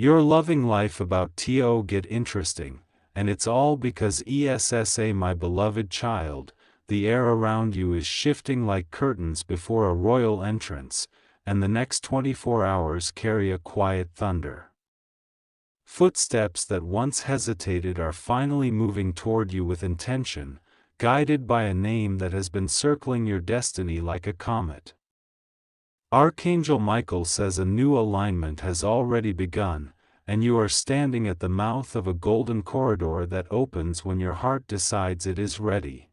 Your loving life about to get interesting, and it's all because Essa, my beloved child. The air around you is shifting like curtains before a royal entrance, and the next 24 hours carry a quiet thunder. Footsteps that once hesitated are finally moving toward you with intention, guided by a name that has been circling your destiny like a comet. Archangel Michael says a new alignment has already begun, and you are standing at the mouth of a golden corridor that opens when your heart decides it is ready.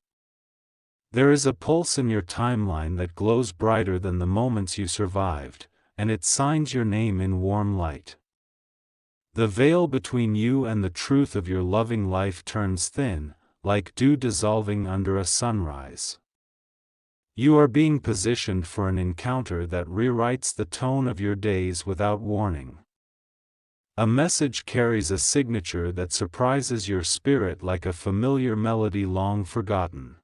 There is a pulse in your timeline that glows brighter than the moments you survived, and it signs your name in warm light. The veil between you and the truth of your loving life turns thin, like dew dissolving under a sunrise. You are being positioned for an encounter that rewrites the tone of your days without warning. A message carries a signature that surprises your spirit like a familiar melody long forgotten.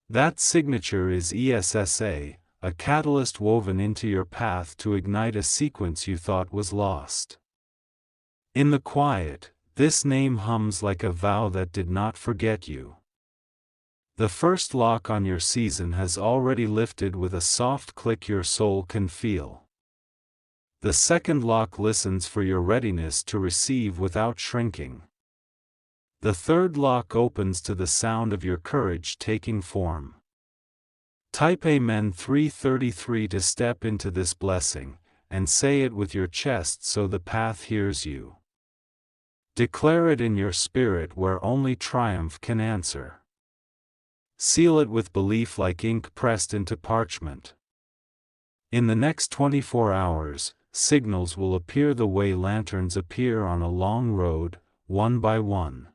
That signature is Essa, a catalyst woven into your path to ignite a sequence you thought was lost. In the quiet, this name hums like a vow that did not forget you. The first lock on your season has already lifted with a soft click your soul can feel. The second lock listens for your readiness to receive without shrinking. The third lock opens to the sound of your courage taking form. Type Amen 333 to step into this blessing, and say it with your chest so the path hears you. Declare it in your spirit where only triumph can answer. Seal it with belief like ink pressed into parchment. In the next 24 hours, signals will appear the way lanterns appear on a long road, one by one.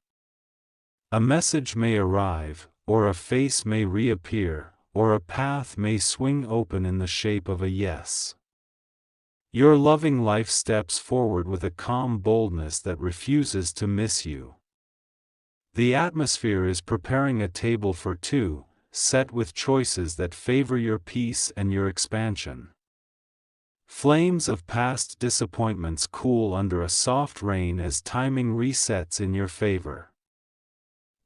A message may arrive, or a face may reappear, or a path may swing open in the shape of a yes. Your loving life steps forward with a calm boldness that refuses to miss you. The atmosphere is preparing a table for two, set with choices that favor your peace and your expansion. Flames of past disappointments cool under a soft rain as timing resets in your favor.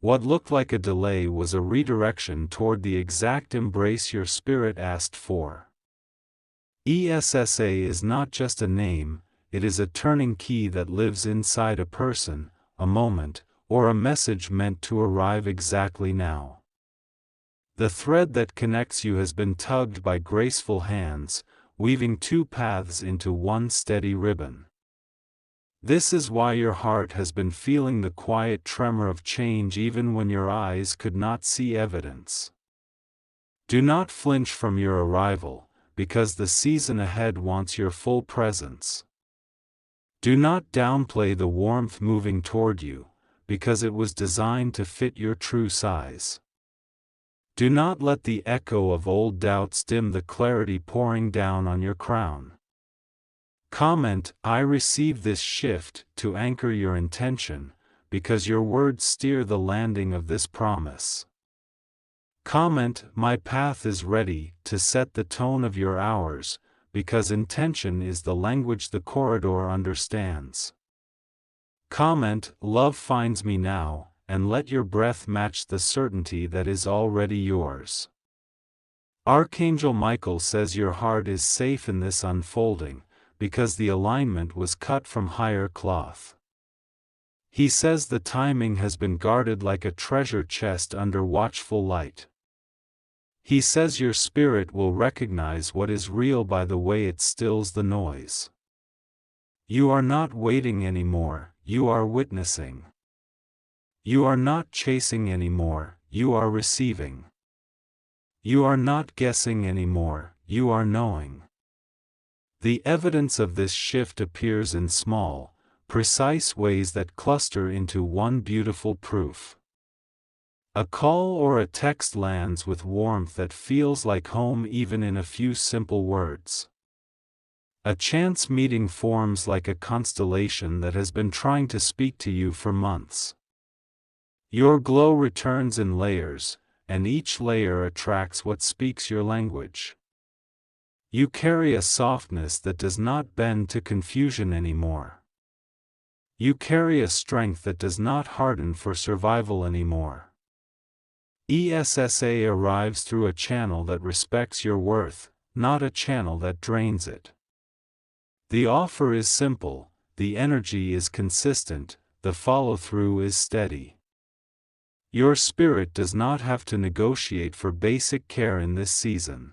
What looked like a delay was a redirection toward the exact embrace your spirit asked for. Essa is not just a name, it is a turning key that lives inside a person, a moment, or a message meant to arrive exactly now. The thread that connects you has been tugged by graceful hands, weaving two paths into one steady ribbon. This is why your heart has been feeling the quiet tremor of change even when your eyes could not see evidence. Do not flinch from your arrival, because the season ahead wants your full presence. Do not downplay the warmth moving toward you, because it was designed to fit your true size. Do not let the echo of old doubts dim the clarity pouring down on your crown. Comment, I receive this shift, to anchor your intention, because your words steer the landing of this promise. Comment, my path is ready, to set the tone of your hours, because intention is the language the corridor understands. Comment, love finds me now, and let your breath match the certainty that is already yours. Archangel Michael says your heart is safe in this unfolding, because the alignment was cut from higher cloth. He says the timing has been guarded like a treasure chest under watchful light. He says your spirit will recognize what is real by the way it stills the noise. You are not waiting anymore, you are witnessing. You are not chasing anymore, you are receiving. You are not guessing anymore, you are knowing. The evidence of this shift appears in small, precise ways that cluster into one beautiful proof. A call or a text lands with warmth that feels like home even in a few simple words. A chance meeting forms like a constellation that has been trying to speak to you for months. Your glow returns in layers, and each layer attracts what speaks your language. You carry a softness that does not bend to confusion anymore. You carry a strength that does not harden for survival anymore. Essa arrives through a channel that respects your worth, not a channel that drains it. The offer is simple, the energy is consistent, the follow-through is steady. Your spirit does not have to negotiate for basic care in this season.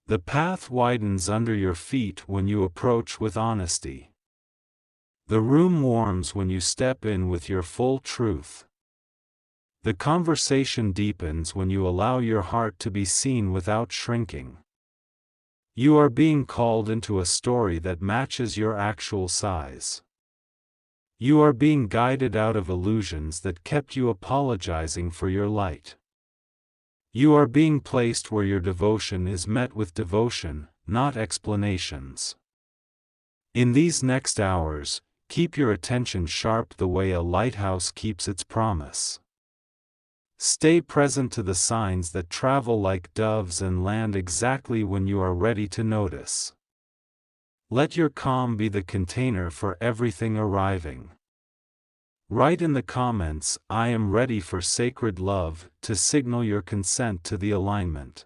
The path widens under your feet when you approach with honesty. The room warms when you step in with your full truth. The conversation deepens when you allow your heart to be seen without shrinking. You are being called into a story that matches your actual size. You are being guided out of illusions that kept you apologizing for your light. You are being placed where your devotion is met with devotion, not explanations. In these next hours, keep your attention sharp the way a lighthouse keeps its promise. Stay present to the signs that travel like doves and land exactly when you are ready to notice. Let your calm be the container for everything arriving. Write in the comments, "I am ready for sacred love," to signal your consent to the alignment.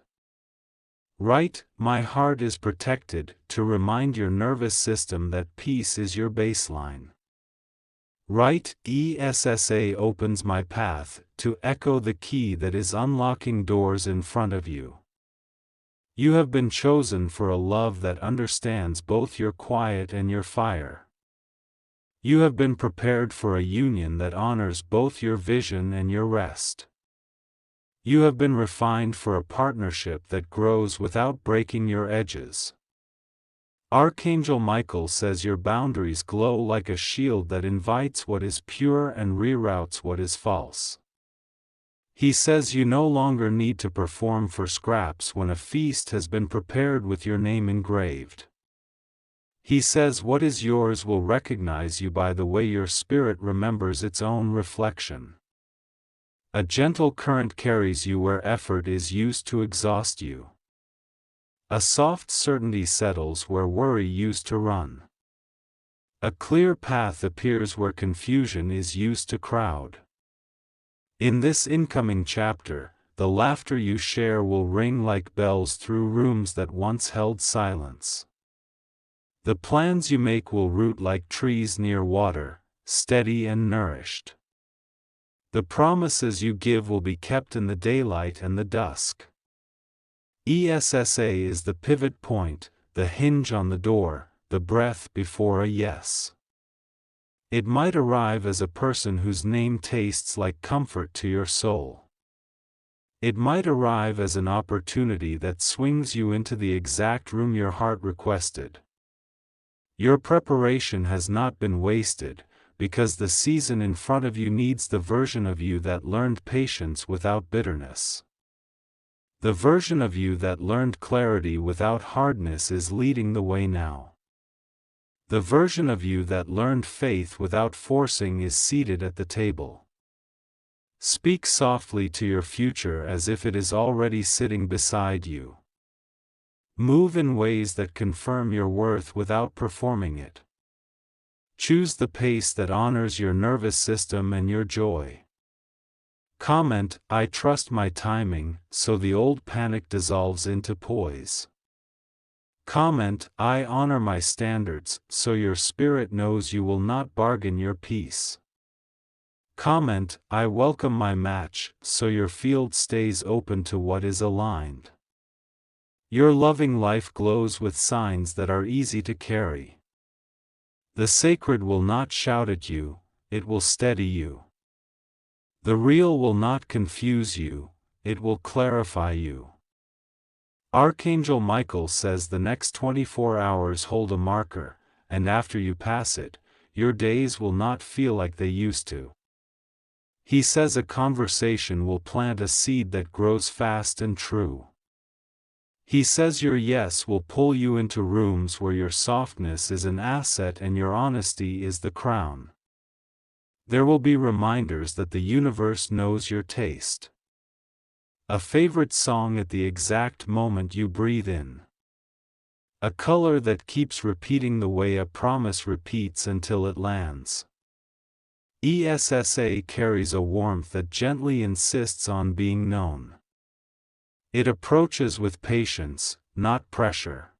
Write, "My heart is protected," to remind your nervous system that peace is your baseline. Write, "Essa opens my path," to echo the key that is unlocking doors in front of you. You have been chosen for a love that understands both your quiet and your fire. You have been prepared for a union that honors both your vision and your rest. You have been refined for a partnership that grows without breaking your edges. Archangel Michael says your boundaries glow like a shield that invites what is pure and reroutes what is false. He says you no longer need to perform for scraps when a feast has been prepared with your name engraved. He says what is yours will recognize you by the way your spirit remembers its own reflection. A gentle current carries you where effort is used to exhaust you. A soft certainty settles where worry used to run. A clear path appears where confusion is used to crowd. In this incoming chapter, the laughter you share will ring like bells through rooms that once held silence. The plans you make will root like trees near water, steady and nourished. The promises you give will be kept in the daylight and the dusk. Essa is the pivot point, the hinge on the door, the breath before a yes. It might arrive as a person whose name tastes like comfort to your soul. It might arrive as an opportunity that swings you into the exact room your heart requested. Your preparation has not been wasted, because the season in front of you needs the version of you that learned patience without bitterness. The version of you that learned clarity without hardness is leading the way now. The version of you that learned faith without forcing is seated at the table. Speak softly to your future as if it is already sitting beside you. Move in ways that confirm your worth without performing it. Choose the pace that honors your nervous system and your joy. Comment, "I trust my timing," so the old panic dissolves into poise. Comment, "I honor my standards," so your spirit knows you will not bargain your peace. Comment, "I welcome my match," so your field stays open to what is aligned. Your loving life glows with signs that are easy to carry. The sacred will not shout at you, it will steady you. The real will not confuse you, it will clarify you. Archangel Michael says the next 24 hours hold a marker, and after you pass it, your days will not feel like they used to. He says a conversation will plant a seed that grows fast and true. He says your yes will pull you into rooms where your softness is an asset and your honesty is the crown. There will be reminders that the universe knows your taste. A favorite song at the exact moment you breathe in. A color that keeps repeating the way a promise repeats until it lands. Essa carries a warmth that gently insists on being known. It approaches with patience, not pressure.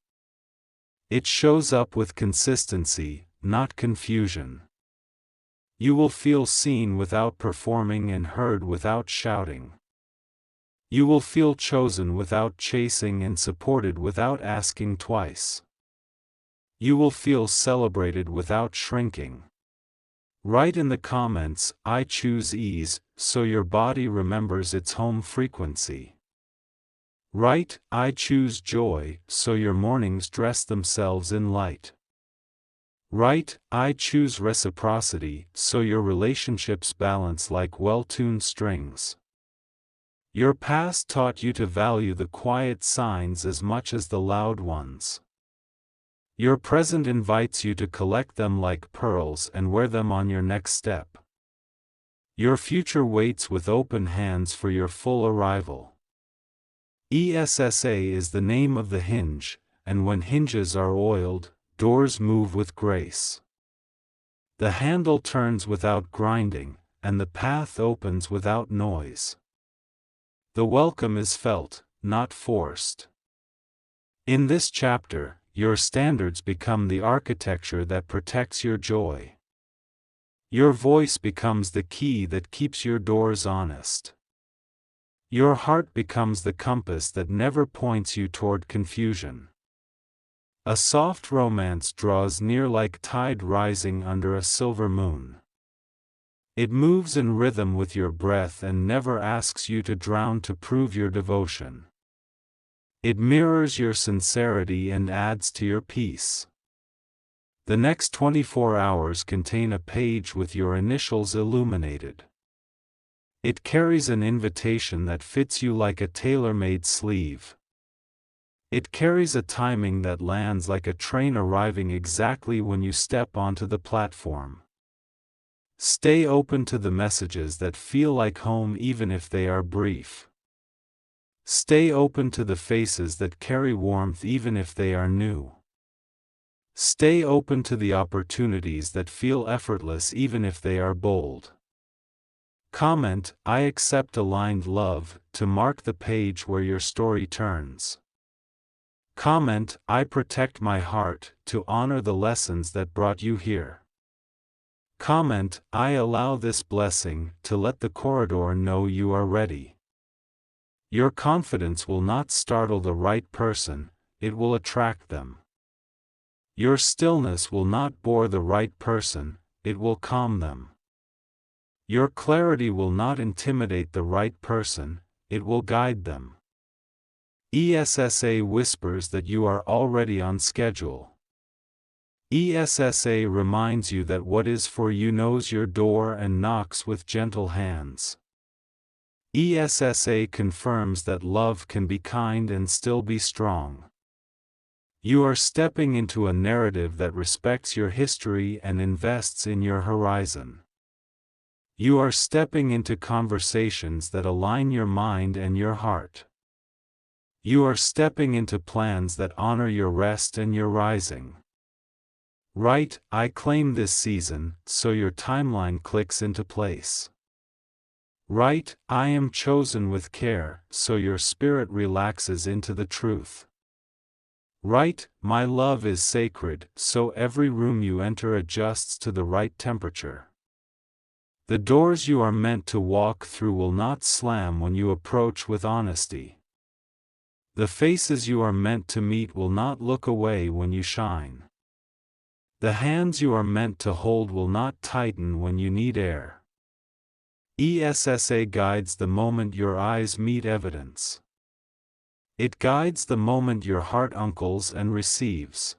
It shows up with consistency, not confusion. You will feel seen without performing and heard without shouting. You will feel chosen without chasing and supported without asking twice. You will feel celebrated without shrinking. Write in the comments, "I choose ease," so your body remembers its home frequency. Write, "I choose joy," so your mornings dress themselves in light. Write, "I choose reciprocity," so your relationships balance like well-tuned strings. Your past taught you to value the quiet signs as much as the loud ones. Your present invites you to collect them like pearls and wear them on your next step. Your future waits with open hands for your full arrival. Essa is the name of the hinge, and when hinges are oiled, doors move with grace. The handle turns without grinding, and the path opens without noise. The welcome is felt, not forced. In this chapter, your standards become the architecture that protects your joy. Your voice becomes the key that keeps your doors honest. Your heart becomes the compass that never points you toward confusion. A soft romance draws near like tide rising under a silver moon. It moves in rhythm with your breath and never asks you to drown to prove your devotion. It mirrors your sincerity and adds to your peace. The next 24 hours contain a page with your initials illuminated. It carries an invitation that fits you like a tailor-made sleeve. It carries a timing that lands like a train arriving exactly when you step onto the platform. Stay open to the messages that feel like home even if they are brief. Stay open to the faces that carry warmth even if they are new. Stay open to the opportunities that feel effortless even if they are bold. Comment, "I accept aligned love," to mark the page where your story turns. Comment, "I protect my heart," to honor the lessons that brought you here. Comment, "I allow this blessing," to let the corridor know you are ready. Your confidence will not startle the right person, it will attract them. Your stillness will not bore the right person, it will calm them. Your clarity will not intimidate the right person, it will guide them. Essa whispers that you are already on schedule. Essa reminds you that what is for you knows your door and knocks with gentle hands. Essa confirms that love can be kind and still be strong. You are stepping into a narrative that respects your history and invests in your horizon. You are stepping into conversations that align your mind and your heart. You are stepping into plans that honor your rest and your rising. Write, "I claim this season," so your timeline clicks into place. Write, "I am chosen with care," so your spirit relaxes into the truth. Write, "My love is sacred," so every room you enter adjusts to the right temperature. The doors you are meant to walk through will not slam when you approach with honesty. The faces you are meant to meet will not look away when you shine. The hands you are meant to hold will not tighten when you need air. Essa guides the moment your eyes meet evidence. It guides the moment your heart uncles and receives.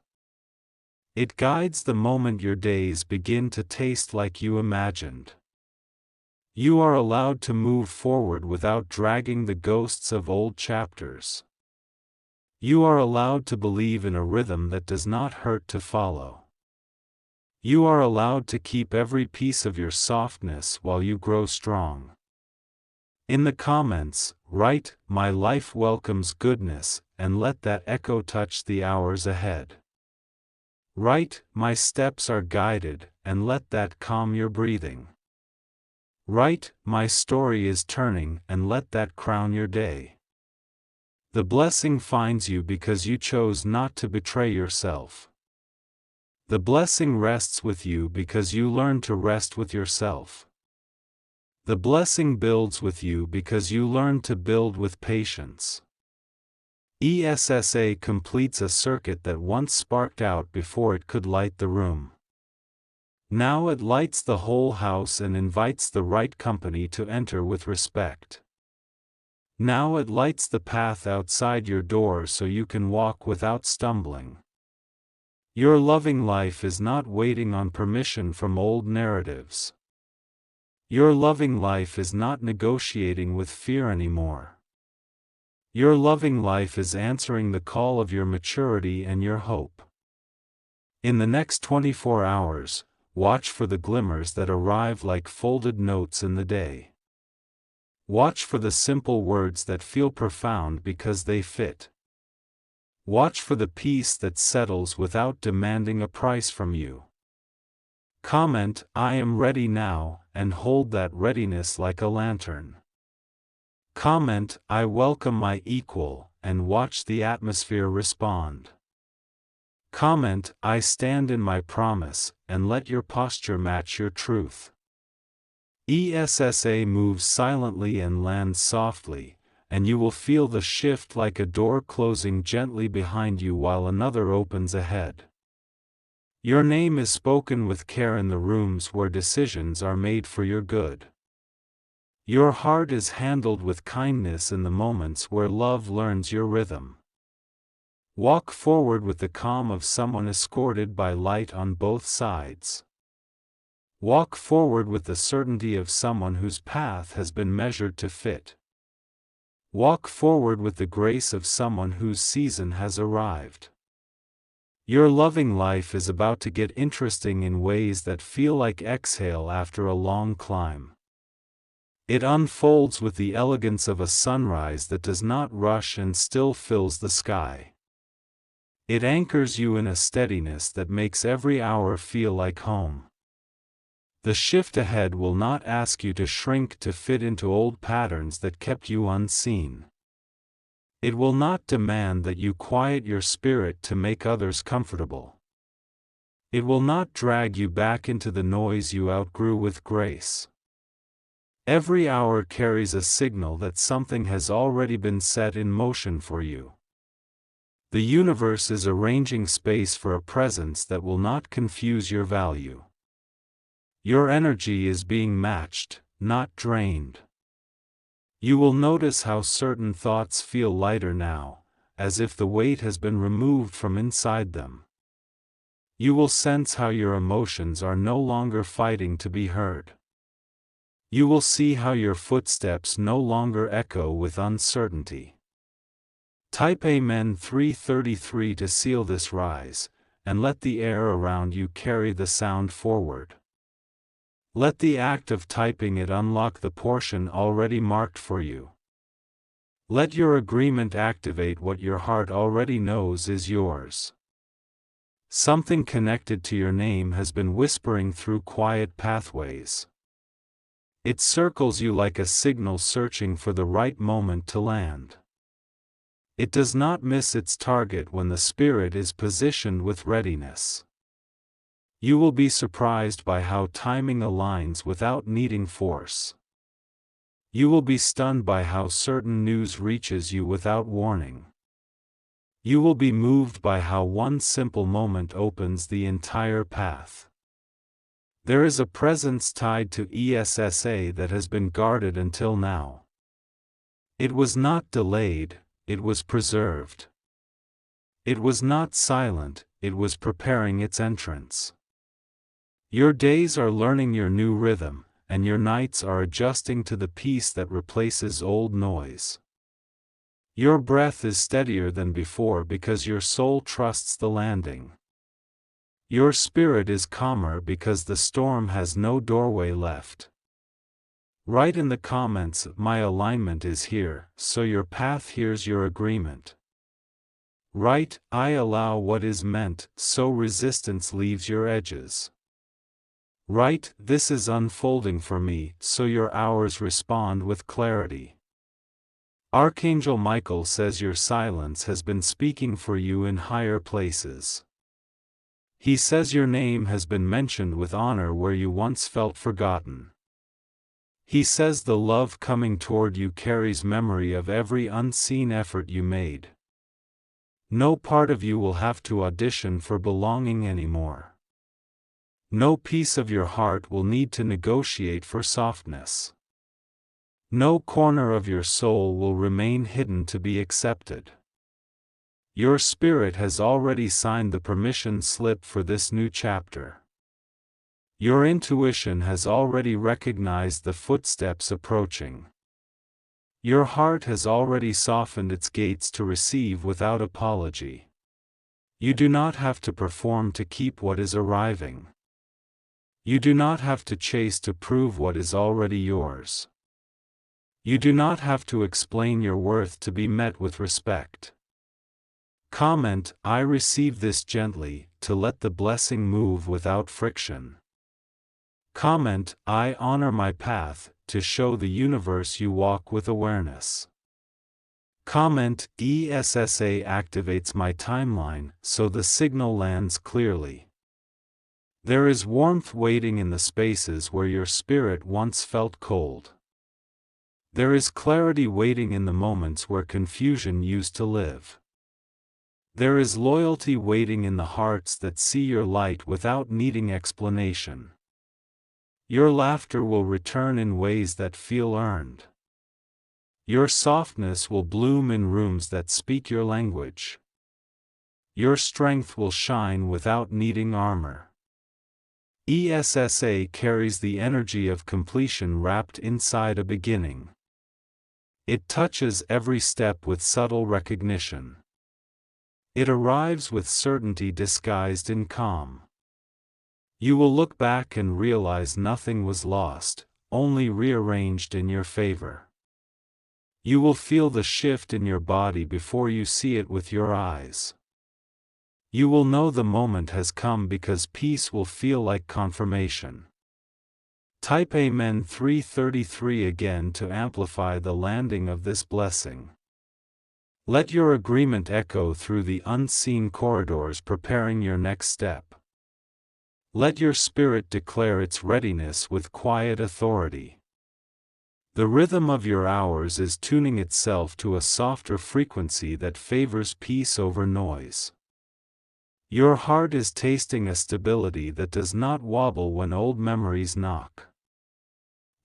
It guides the moment your days begin to taste like you imagined. You are allowed to move forward without dragging the ghosts of old chapters. You are allowed to believe in a rhythm that does not hurt to follow. You are allowed to keep every piece of your softness while you grow strong. In the comments, write, "My life welcomes goodness," and let that echo touch the hours ahead. Write, my steps are guided, and let that calm your breathing. Write, my story is turning, and let that crown your day. The blessing finds you because you chose not to betray yourself. The blessing rests with you because you learn to rest with yourself. The blessing builds with you because you learn to build with patience. Essa completes a circuit that once sparked out before it could light the room. Now it lights the whole house and invites the right company to enter with respect. Now it lights the path outside your door so you can walk without stumbling. Your loving life is not waiting on permission from old narratives. Your loving life is not negotiating with fear anymore. Your loving life is answering the call of your maturity and your hope. In the next 24 hours, watch for the glimmers that arrive like folded notes in the day. Watch for the simple words that feel profound because they fit. Watch for the peace that settles without demanding a price from you. Comment, I am ready now, and hold that readiness like a lantern. Comment, I welcome my equal, and watch the atmosphere respond. Comment, I stand in my promise, and let your posture match your truth. Essa moves silently and lands softly, and you will feel the shift like a door closing gently behind you while another opens ahead. Your name is spoken with care in the rooms where decisions are made for your good. Your heart is handled with kindness in the moments where love learns your rhythm. Walk forward with the calm of someone escorted by light on both sides. Walk forward with the certainty of someone whose path has been measured to fit. Walk forward with the grace of someone whose season has arrived. Your loving life is about to get interesting in ways that feel like exhale after a long climb. It unfolds with the elegance of a sunrise that does not rush and still fills the sky. It anchors you in a steadiness that makes every hour feel like home. The shift ahead will not ask you to shrink to fit into old patterns that kept you unseen. It will not demand that you quiet your spirit to make others comfortable. It will not drag you back into the noise you outgrew with grace. Every hour carries a signal that something has already been set in motion for you. The universe is arranging space for a presence that will not confuse your value. Your energy is being matched, not drained. You will notice how certain thoughts feel lighter now, as if the weight has been removed from inside them. You will sense how your emotions are no longer fighting to be heard. You will see how your footsteps no longer echo with uncertainty. Type Amen 333 to seal this rise, and let the air around you carry the sound forward. Let the act of typing it unlock the portion already marked for you. Let your agreement activate what your heart already knows is yours. Something connected to your name has been whispering through quiet pathways. It circles you like a signal searching for the right moment to land. It does not miss its target when the spirit is positioned with readiness. You will be surprised by how timing aligns without needing force. You will be stunned by how certain news reaches you without warning. You will be moved by how one simple moment opens the entire path. There is a presence tied to Essa that has been guarded until now. It was not delayed, it was preserved. It was not silent, it was preparing its entrance. Your days are learning your new rhythm, and your nights are adjusting to the peace that replaces old noise. Your breath is steadier than before because your soul trusts the landing. Your spirit is calmer because the storm has no doorway left. Write in the comments, my alignment is here, so your path hears your agreement. Right, I allow what is meant, so resistance leaves your edges. Right, this is unfolding for me, so your hours respond with clarity. Archangel Michael says your silence has been speaking for you in higher places. He says your name has been mentioned with honor where you once felt forgotten. He says the love coming toward you carries memory of every unseen effort you made. No part of you will have to audition for belonging anymore. No piece of your heart will need to negotiate for softness. No corner of your soul will remain hidden to be accepted. Your spirit has already signed the permission slip for this new chapter. Your intuition has already recognized the footsteps approaching. Your heart has already softened its gates to receive without apology. You do not have to perform to keep what is arriving. You do not have to chase to prove what is already yours. You do not have to explain your worth to be met with respect. Comment, I receive this gently, to let the blessing move without friction. Comment, I honor my path, to show the universe you walk with awareness. Comment, Essa activates my timeline, so the signal lands clearly. There is warmth waiting in the spaces where your spirit once felt cold. There is clarity waiting in the moments where confusion used to live. There is loyalty waiting in the hearts that see your light without needing explanation. Your laughter will return in ways that feel earned. Your softness will bloom in rooms that speak your language. Your strength will shine without needing armor. Essa carries the energy of completion wrapped inside a beginning. It touches every step with subtle recognition. It arrives with certainty disguised in calm. You will look back and realize nothing was lost, only rearranged in your favor. You will feel the shift in your body before you see it with your eyes. You will know the moment has come because peace will feel like confirmation. Type Amen 333 again to amplify the landing of this blessing. Let your agreement echo through the unseen corridors preparing your next step. Let your spirit declare its readiness with quiet authority. The rhythm of your hours is tuning itself to a softer frequency that favors peace over noise. Your heart is tasting a stability that does not wobble when old memories knock.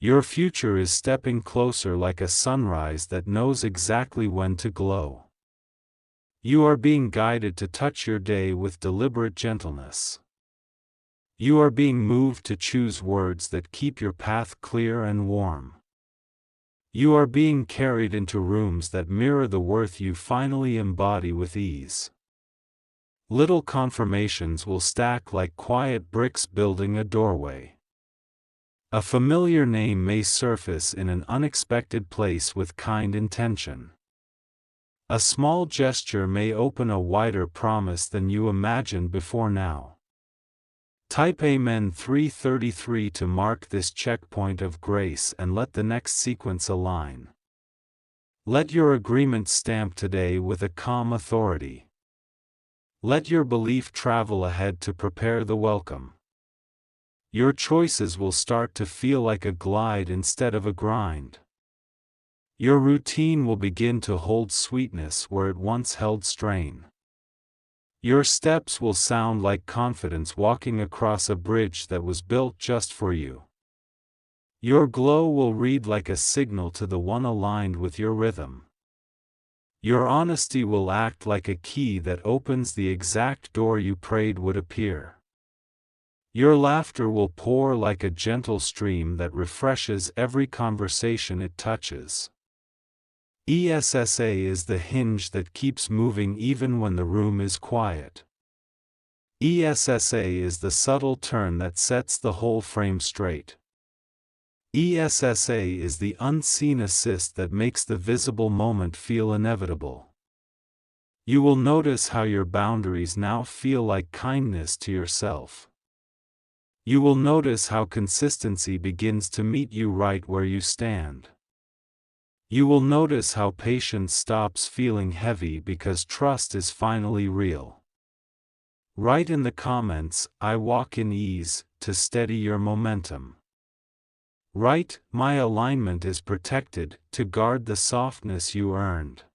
Your future is stepping closer like a sunrise that knows exactly when to glow. You are being guided to touch your day with deliberate gentleness. You are being moved to choose words that keep your path clear and warm. You are being carried into rooms that mirror the worth you finally embody with ease. Little confirmations will stack like quiet bricks building a doorway. A familiar name may surface in an unexpected place with kind intention. A small gesture may open a wider promise than you imagined before now. Type Amen 333 to mark this checkpoint of grace and let the next sequence align. Let your agreement stamp today with a calm authority. Let your belief travel ahead to prepare the welcome. Your choices will start to feel like a glide instead of a grind. Your routine will begin to hold sweetness where it once held strain. Your steps will sound like confidence walking across a bridge that was built just for you. Your glow will read like a signal to the one aligned with your rhythm. Your honesty will act like a key that opens the exact door you prayed would appear. Your laughter will pour like a gentle stream that refreshes every conversation it touches. Essa is the hinge that keeps moving even when the room is quiet. Essa is the subtle turn that sets the whole frame straight. Essa is the unseen assist that makes the visible moment feel inevitable. You will notice how your boundaries now feel like kindness to yourself. You will notice how consistency begins to meet you right where you stand. You will notice how patience stops feeling heavy because trust is finally real. Write in the comments, "I walk in ease," to steady your momentum. Write, "My alignment is protected," to guard the softness you earned.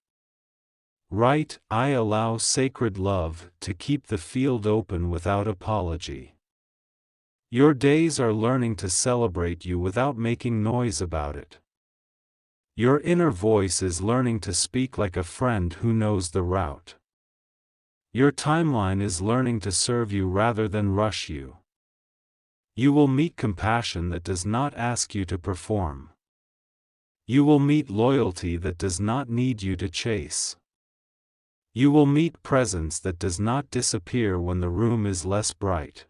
Write, "I allow sacred love," to keep the field open without apology. Your days are learning to celebrate you without making noise about it. Your inner voice is learning to speak like a friend who knows the route. Your timeline is learning to serve you rather than rush you. You will meet compassion that does not ask you to perform. You will meet loyalty that does not need you to chase. You will meet presence that does not disappear when the room is less bright.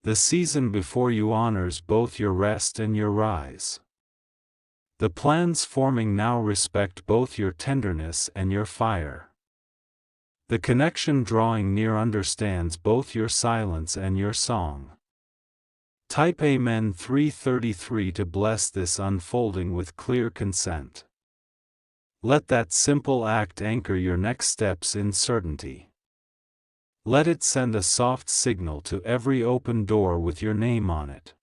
The season before you honors both your rest and your rise. The plans forming now respect both your tenderness and your fire. The connection drawing near understands both your silence and your song. Type Amen 333 to bless this unfolding with clear consent. Let that simple act anchor your next steps in certainty. Let it send a soft signal to every open door with your name on it.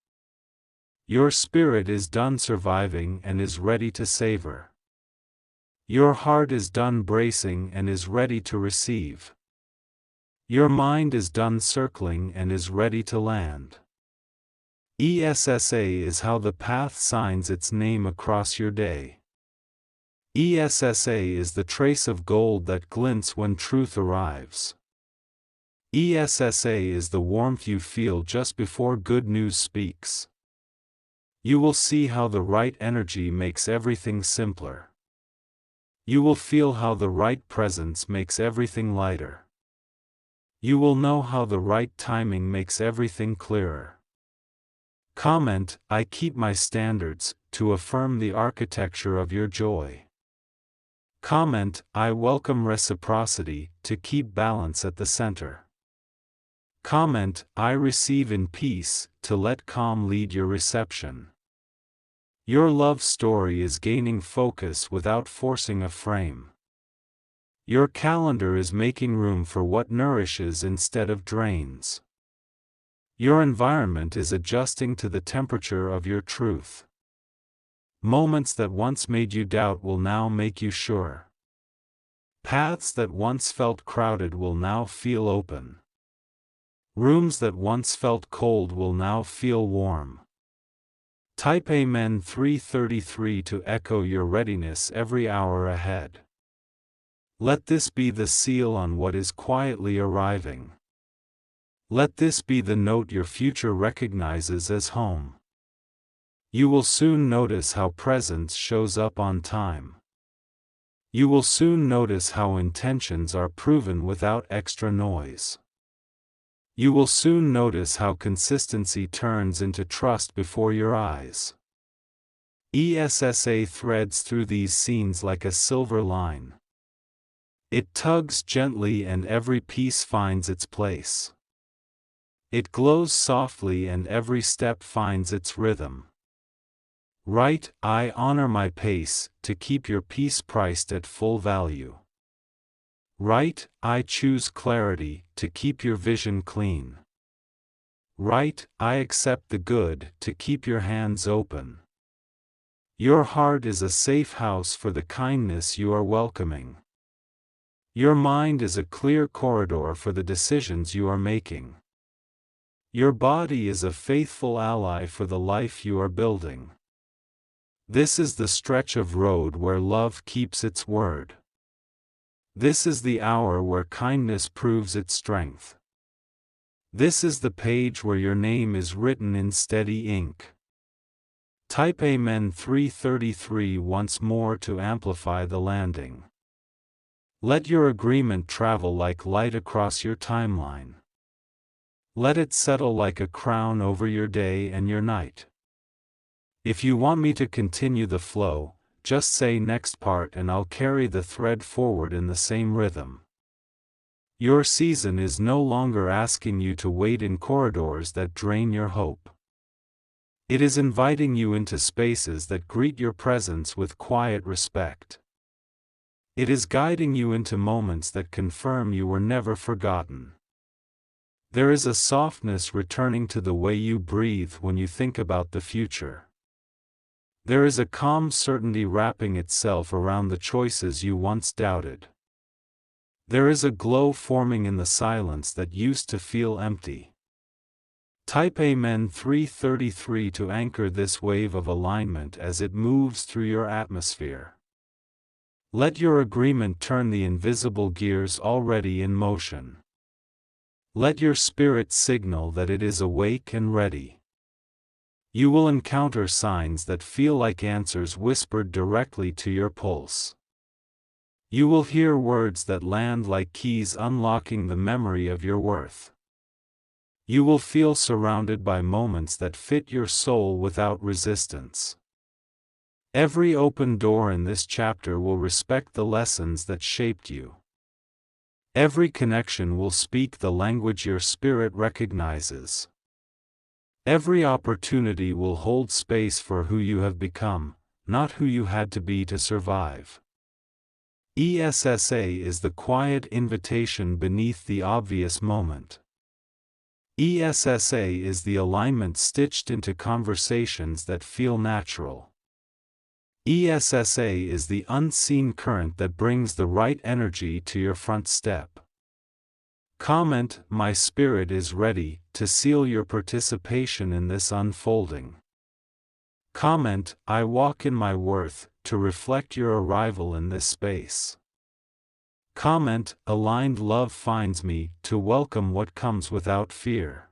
Your spirit is done surviving and is ready to savor. Your heart is done bracing and is ready to receive. Your mind is done circling and is ready to land. Essa is how the path signs its name across your day. Essa is the trace of gold that glints when truth arrives. Essa is the warmth you feel just before good news speaks. You will see how the right energy makes everything simpler. You will feel how the right presence makes everything lighter. You will know how the right timing makes everything clearer. Comment, "I keep my standards," to affirm the architecture of your joy. Comment, "I welcome reciprocity," to keep balance at the center. Comment, "I receive in peace," to let calm lead your reception. Your love story is gaining focus without forcing a frame. Your calendar is making room for what nourishes instead of drains. Your environment is adjusting to the temperature of your truth. Moments that once made you doubt will now make you sure. Paths that once felt crowded will now feel open. Rooms that once felt cold will now feel warm. Type Amen 333 to echo your readiness every hour ahead. Let this be the seal on what is quietly arriving. Let this be the note your future recognizes as home. You will soon notice how presence shows up on time. You will soon notice how intentions are proven without extra noise. You will soon notice how consistency turns into trust before your eyes. Essa threads through these scenes like a silver line. It tugs gently and every piece finds its place. It glows softly and every step finds its rhythm. Write, "I honor my pace," to keep your peace priced at full value. Write, "I choose clarity," to keep your vision clean. Write, "I accept the good," to keep your hands open. Your heart is a safe house for the kindness you are welcoming. Your mind is a clear corridor for the decisions you are making. Your body is a faithful ally for the life you are building. This is the stretch of road where love keeps its word. This is the hour where kindness proves its strength. This is the page where your name is written in steady ink. Type Amen 333 once more to amplify the landing. Let your agreement travel like light across your timeline. Let it settle like a crown over your day and your night. If you want me to continue the flow, just say next part and I'll carry the thread forward in the same rhythm. Your season is no longer asking you to wait in corridors that drain your hope. It is inviting you into spaces that greet your presence with quiet respect. It is guiding you into moments that confirm you were never forgotten. There is a softness returning to the way you breathe when you think about the future. There is a calm certainty wrapping itself around the choices you once doubted. There is a glow forming in the silence that used to feel empty. Type Amen 333 to anchor this wave of alignment as it moves through your atmosphere. Let your agreement turn the invisible gears already in motion. Let your spirit signal that it is awake and ready. You will encounter signs that feel like answers whispered directly to your pulse. You will hear words that land like keys unlocking the memory of your worth. You will feel surrounded by moments that fit your soul without resistance. Every open door in this chapter will respect the lessons that shaped you. Every connection will speak the language your spirit recognizes. Every opportunity will hold space for who you have become, not who you had to be to survive. Essa is the quiet invitation beneath the obvious moment. Essa is the alignment stitched into conversations that feel natural. Essa is the unseen current that brings the right energy to your front step. Comment, "My spirit is ready," to seal your participation in this unfolding. Comment, "I walk in my worth," to reflect your arrival in this space. Comment, "Aligned love finds me," to welcome what comes without fear.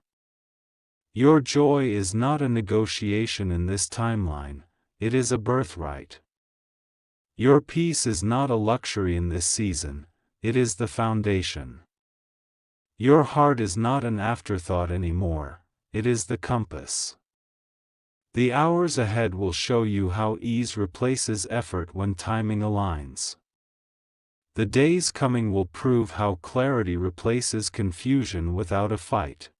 Your joy is not a negotiation in this timeline, it is a birthright. Your peace is not a luxury in this season, it is the foundation. Your heart is not an afterthought anymore, it is the compass. The hours ahead will show you how ease replaces effort when timing aligns. The days coming will prove how clarity replaces confusion without a fight.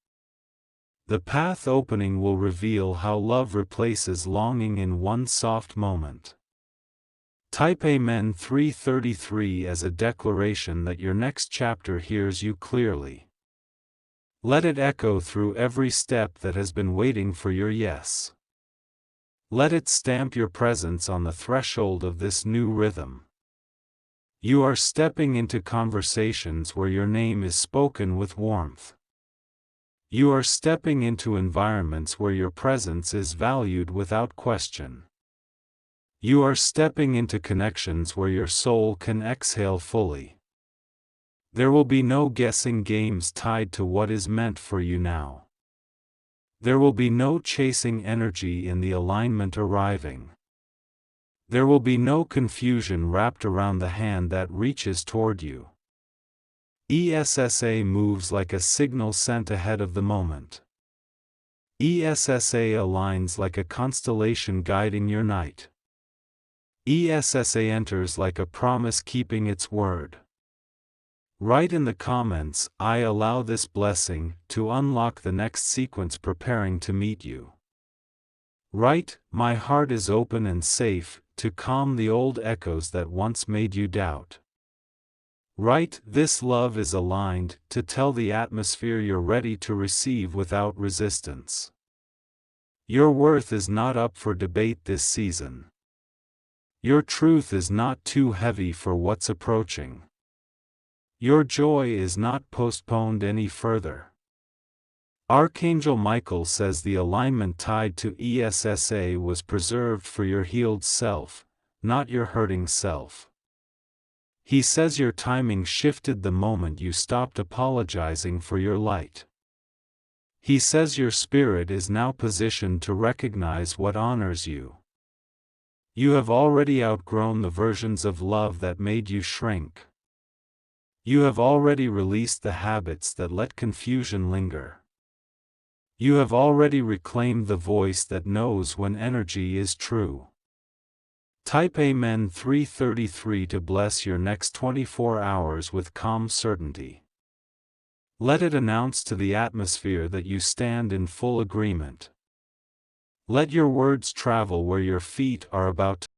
The path opening will reveal how love replaces longing in one soft moment. Type Amen 333 as a declaration that your next chapter hears you clearly. Let it echo through every step that has been waiting for your yes. Let it stamp your presence on the threshold of this new rhythm. You are stepping into conversations where your name is spoken with warmth. You are stepping into environments where your presence is valued without question. You are stepping into connections where your soul can exhale fully. There will be no guessing games tied to what is meant for you now. There will be no chasing energy in the alignment arriving. There will be no confusion wrapped around the hand that reaches toward you. Essa moves like a signal sent ahead of the moment. Essa aligns like a constellation guiding your night. Essa enters like a promise keeping its word. Write in the comments, "I allow this blessing" to unlock the next sequence preparing to meet you. Write, "My heart is open and safe," to calm the old echoes that once made you doubt. Write, "This love is aligned," to tell the atmosphere you're ready to receive without resistance. Your worth is not up for debate this season. Your truth is not too heavy for what's approaching. Your joy is not postponed any further. Archangel Michael says the alignment tied to Essa was preserved for your healed self, not your hurting self. He says your timing shifted the moment you stopped apologizing for your light. He says your spirit is now positioned to recognize what honors you. You have already outgrown the versions of love that made you shrink. You have already released the habits that let confusion linger. You have already reclaimed the voice that knows when energy is true. Type Amen 333 to bless your next 24 hours with calm certainty. Let it announce to the atmosphere that you stand in full agreement. Let your words travel where your feet are about to